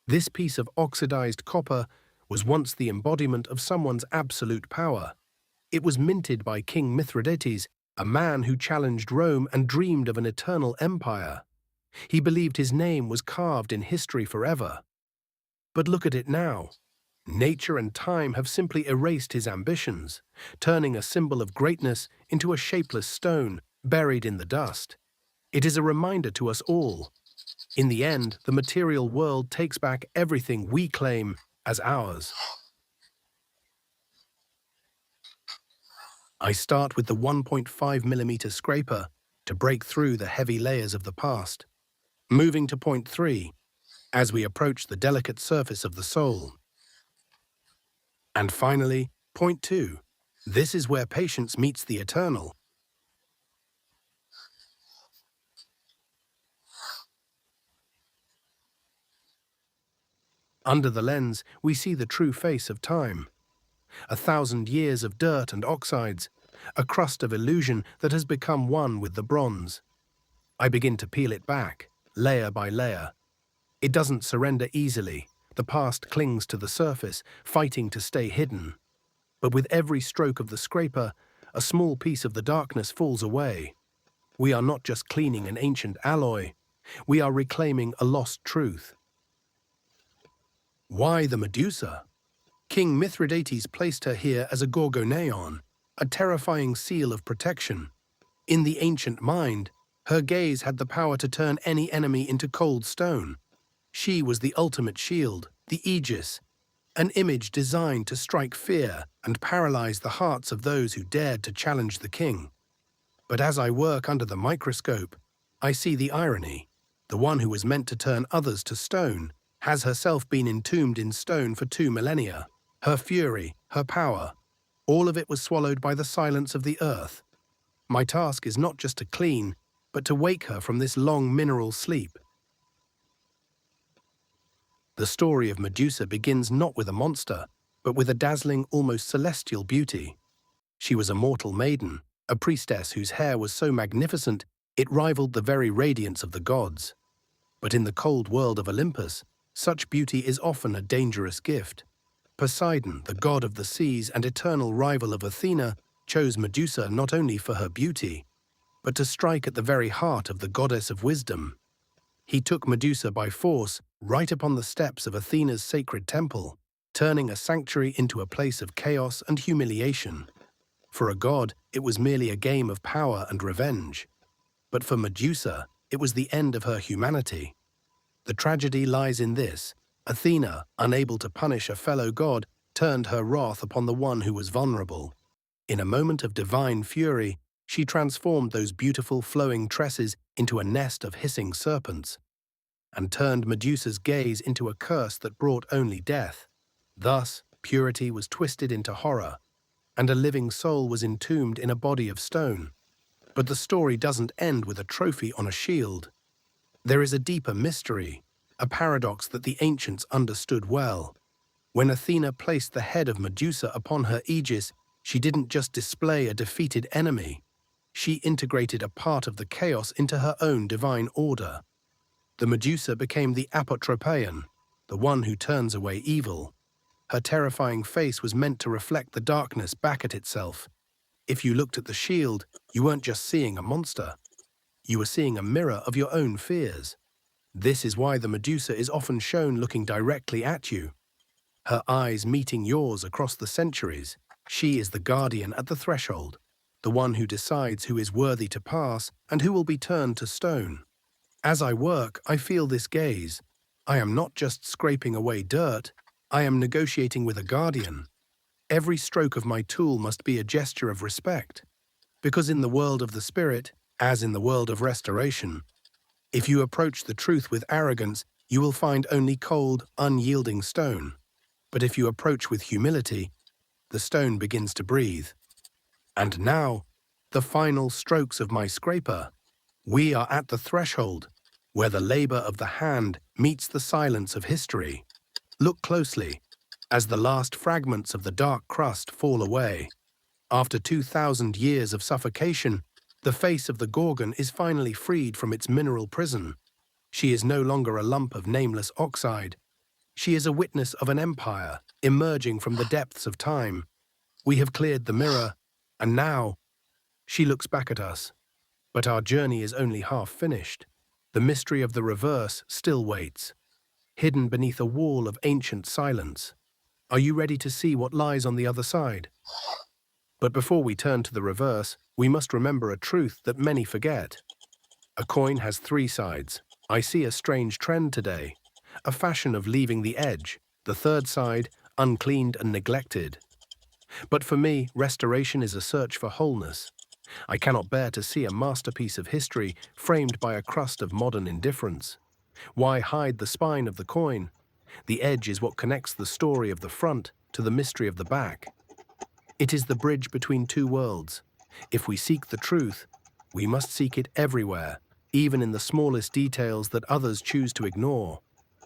This piece of oxidized copper was once the embodiment of someone's absolute power. It was minted by King Mithridates, a man who challenged Rome and dreamed of an eternal empire. He believed his name was carved in history forever. But look at it now. Nature and time have simply erased his ambitions, turning a symbol of greatness into a shapeless stone buried in the dust. It is a reminder to us all. In the end, the material world takes back everything we claim as ours. I start with the 1.5mm scraper to break through the heavy layers of the past. Moving to point 3, as we approach the delicate surface of the soul. And finally, point 2. This is where patience meets the eternal. Under the lens, we see the true face of time. 1,000 years of dirt and oxides, a crust of illusion that has become one with the bronze. I begin to peel it back, layer by layer. It doesn't surrender easily. The past clings to the surface, fighting to stay hidden. But with every stroke of the scraper, a small piece of the darkness falls away. We are not just cleaning an ancient alloy, we are reclaiming a lost truth. Why the Medusa? King Mithridates placed her here as a gorgoneon, a terrifying seal of protection. In the ancient mind, her gaze had the power to turn any enemy into cold stone. She was the ultimate shield, the Aegis, an image designed to strike fear and paralyze the hearts of those who dared to challenge the king. But as I work under the microscope, I see the irony. The one who was meant to turn others to stone has herself been entombed in stone for 2 millennia. Her fury, her power, all of it was swallowed by the silence of the earth. My task is not just to clean, but to wake her from this long mineral sleep. The story of Medusa begins not with a monster, but with a dazzling, almost celestial beauty. She was a mortal maiden, a priestess whose hair was so magnificent it rivaled the very radiance of the gods. But in the cold world of Olympus, such beauty is often a dangerous gift. Poseidon, the god of the seas and eternal rival of Athena, chose Medusa not only for her beauty, but to strike at the very heart of the goddess of wisdom. He took Medusa by force right upon the steps of Athena's sacred temple, turning a sanctuary into a place of chaos and humiliation. For a god, it was merely a game of power and revenge. But for Medusa, it was the end of her humanity. The tragedy lies in this. Athena, unable to punish a fellow god, turned her wrath upon the one who was vulnerable. In a moment of divine fury, she transformed those beautiful flowing tresses into a nest of hissing serpents, and turned Medusa's gaze into a curse that brought only death. Thus, purity was twisted into horror, and a living soul was entombed in a body of stone. But the story doesn't end with a trophy on a shield. There is a deeper mystery, a paradox that the ancients understood well. When Athena placed the head of Medusa upon her Aegis, she didn't just display a defeated enemy. She integrated a part of the chaos into her own divine order. The Medusa became the apotropaion, the one who turns away evil. Her terrifying face was meant to reflect the darkness back at itself. If you looked at the shield, you weren't just seeing a monster. You were seeing a mirror of your own fears. This is why the Medusa is often shown looking directly at you, her eyes meeting yours across the centuries. She is the guardian at the threshold, the one who decides who is worthy to pass and who will be turned to stone. As I work, I feel this gaze. I am not just scraping away dirt, I am negotiating with a guardian. Every stroke of my tool must be a gesture of respect, because in the world of the spirit, as in the world of restoration, if you approach the truth with arrogance, you will find only cold, unyielding stone. But if you approach with humility, the stone begins to breathe. And now, the final strokes of my scraper. We are at the threshold, where the labor of the hand meets the silence of history. Look closely, as the last fragments of the dark crust fall away. After 2,000 years of suffocation, the face of the Gorgon is finally freed from its mineral prison. She is no longer a lump of nameless oxide. She is a witness of an empire emerging from the depths of time. We have cleared the mirror, and now she looks back at us. But our journey is only half finished. The mystery of the reverse still waits, hidden beneath a wall of ancient silence. Are you ready to see what lies on the other side? But before we turn to the reverse, we must remember a truth that many forget. A coin has three sides. I see a strange trend today, a fashion of leaving the edge, the third side, uncleaned and neglected. But for me, restoration is a search for wholeness. I cannot bear to see a masterpiece of history framed by a crust of modern indifference. Why hide the spine of the coin? The edge is what connects the story of the front to the mystery of the back. It is the bridge between two worlds. If we seek the truth, we must seek it everywhere, even in the smallest details that others choose to ignore.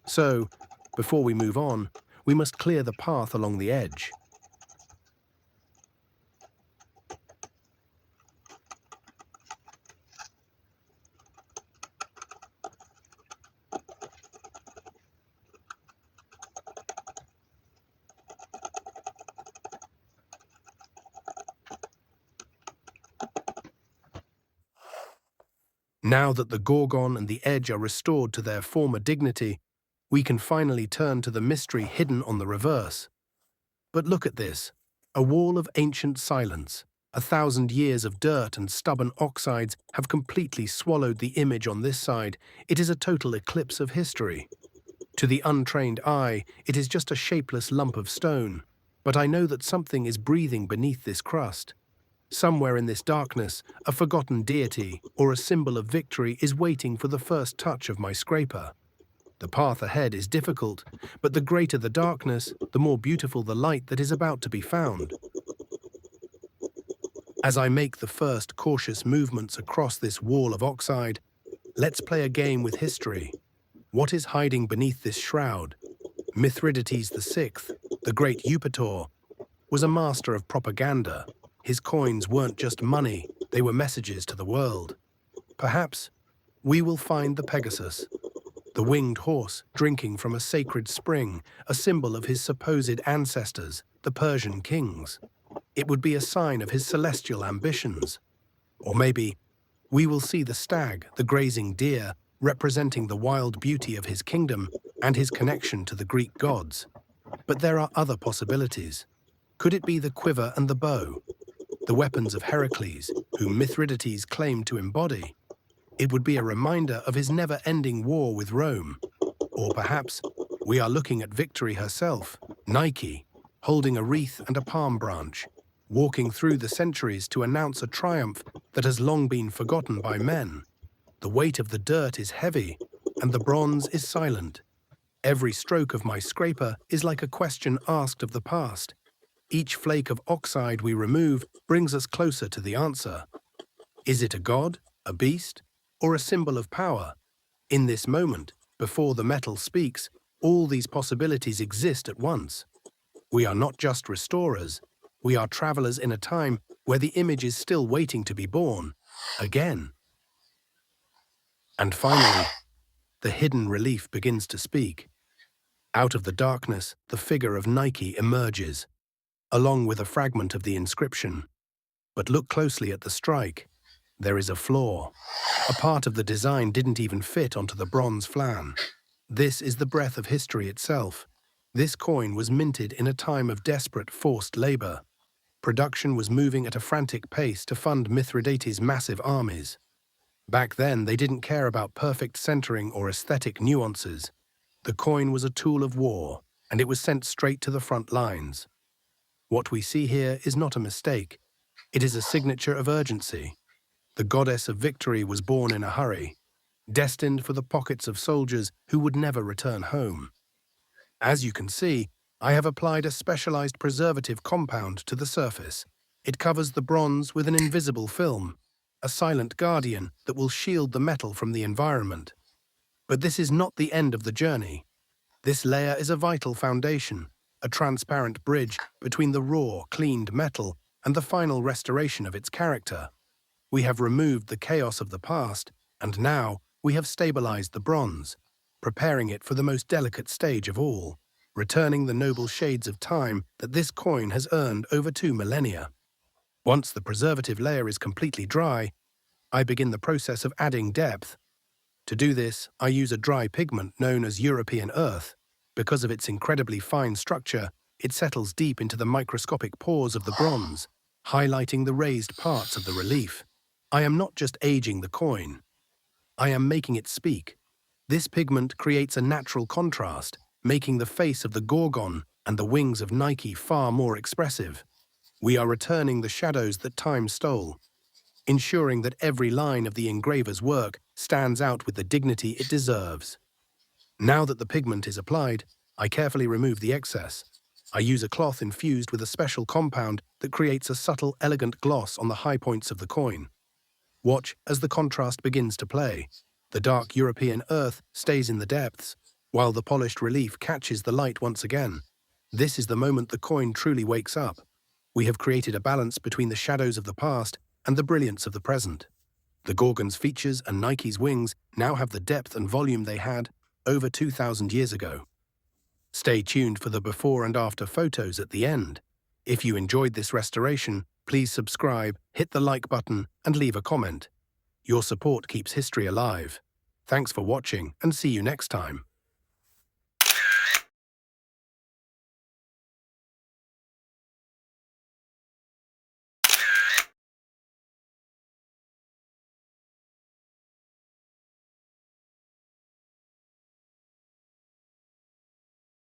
So, before we move on, we must clear the path along the edge. Now that the Gorgon and the edge are restored to their former dignity, we can finally turn to the mystery hidden on the reverse. But look at this, a wall of ancient silence. 1,000 years of dirt and stubborn oxides have completely swallowed the image on this side. It is a total eclipse of history. To the untrained eye, it is just a shapeless lump of stone. But I know that something is breathing beneath this crust. Somewhere in this darkness, a forgotten deity or a symbol of victory is waiting for the first touch of my scraper. The path ahead is difficult, but the greater the darkness, the more beautiful the light that is about to be found. As I make the first cautious movements across this wall of oxide, let's play a game with history. What is hiding beneath this shroud? Mithridates VI, the great Eupator, was a master of propaganda. His coins weren't just money, they were messages to the world. Perhaps we will find the Pegasus, the winged horse drinking from a sacred spring, a symbol of his supposed ancestors, the Persian kings. It would be a sign of his celestial ambitions. Or maybe we will see the stag, the grazing deer, representing the wild beauty of his kingdom and his connection to the Greek gods. But there are other possibilities. Could it be the quiver and the bow, the weapons of Heracles, whom Mithridates claimed to embody? It would be a reminder of his never-ending war with Rome. Or perhaps we are looking at victory herself, Nike, holding a wreath and a palm branch, walking through the centuries to announce a triumph that has long been forgotten by men. The weight of the dirt is heavy, and the bronze is silent. Every stroke of my scraper is like a question asked of the past. Each flake of oxide we remove brings us closer to the answer. Is it a god, a beast, or a symbol of power? In this moment, before the metal speaks, all these possibilities exist at once. We are not just restorers, we are travelers in a time where the image is still waiting to be born, again. And finally, the hidden relief begins to speak. Out of the darkness, the figure of Nike emerges, along with a fragment of the inscription. But look closely at the strike. There is a flaw. A part of the design didn't even fit onto the bronze flan. This is the breath of history itself. This coin was minted in a time of desperate forced labor. Production was moving at a frantic pace to fund Mithridates' massive armies. Back then, they didn't care about perfect centering or aesthetic nuances. The coin was a tool of war, and it was sent straight to the front lines. What we see here is not a mistake. It is a signature of urgency. The goddess of victory was born in a hurry, destined for the pockets of soldiers who would never return home. As you can see, I have applied a specialized preservative compound to the surface. It covers the bronze with an invisible film, a silent guardian that will shield the metal from the environment. But this is not the end of the journey. This layer is a vital foundation, a transparent bridge between the raw, cleaned metal and the final restoration of its character. We have removed the chaos of the past, and now we have stabilized the bronze. preparing it for the most delicate stage of all, returning the noble shades of time that this coin has earned over 2 millennia. Once the preservative layer is completely dry, I begin the process of adding depth. To do this, I use a dry pigment known as European earth. Because of its incredibly fine structure, it settles deep into the microscopic pores of the bronze, highlighting the raised parts of the relief. I am not just aging the coin. I am making it speak. This pigment creates a natural contrast, making the face of the Gorgon and the wings of Nike far more expressive. We are returning the shadows that time stole, ensuring that every line of the engraver's work stands out with the dignity it deserves. Now that the pigment is applied, I carefully remove the excess. I use a cloth infused with a special compound that creates a subtle, elegant gloss on the high points of the coin. Watch as the contrast begins to play. The dark European earth stays in the depths, while the polished relief catches the light once again. This is the moment the coin truly wakes up. We have created a balance between the shadows of the past and the brilliance of the present. The Gorgon's features and Nike's wings now have the depth and volume they had over 2,000 years ago. Stay tuned for the before and after photos at the end. If you enjoyed this restoration, please subscribe, hit the like button, and leave a comment. Your support keeps history alive. Thanks for watching, and see you next time.